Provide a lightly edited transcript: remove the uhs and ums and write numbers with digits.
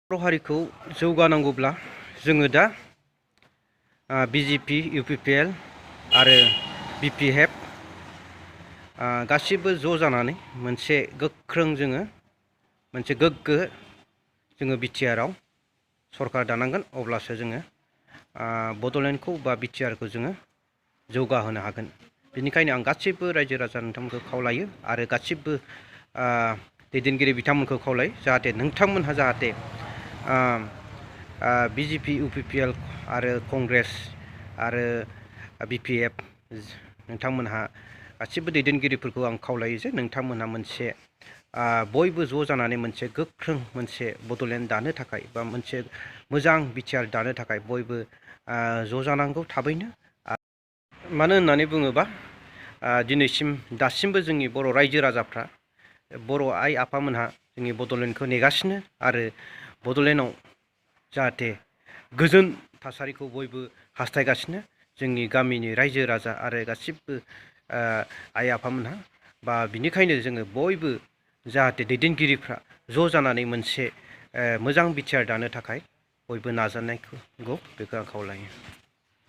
बर' हारिखौ जौगानांगौब्ला जोङो दा बिजेपि इउपिपिएल आरो बिपिएफ गासिबो ज' जानानै मोनसे गोख्रों जोङो मोनसे गोग्गो जोङो बिटिआरआव सरकार दानांगोन। अब्लासो जोङो बड'लेण्डखौ बा बिटिआरखौ जोङो जौगाहोनो हागोन। बेनिखायनो आं गासिबो रायजो राजा नोंथांमोनखौ खावलायो आरो गासिबो दैदेनगिरि बिथांमोनखौ खावलायो जाहाथे नोंथांमोनहा जाहाथे बिजेपि इउपिपिएल आरो कंग्रेस आरो बिपिएफ नोंथांमोनहा गासिबो दैदेनगिरिफोरखौ आं खावलायो जे नोंथांमोनहा मोनसे बयबो ज' जानानै मोनसे गोख्रों मोनसे बड'लेण्ड दानो थाखाय बा मोनसे मोजां बिटिआर दानो थाखाय बयबो ज' जानांगौ थाबैनो। मानो होननानै बुङोबा दिनैसिम दासिमबो जोंनि बर' रायजो राजाफ्रा बर' आइ आफामोनहा जोंनि बड'लेण्डखौ नेगासिनो आरो बड'लेण्डआव जाहाथे गोजोन थासारिखौ बयबो हास्थायगासिनो जोंनि गामिनि रायजो राजा आरो गासिबो आइ आफामोनहा बा बिनिखायनो जोङो बयबो जाहाथे दैदेनगिरिफ्रा ज' जानानै मोनसे मोजां बिटिआर दानो थाखाय बयबो नाजानायखौ बेखौ आं खावलायो।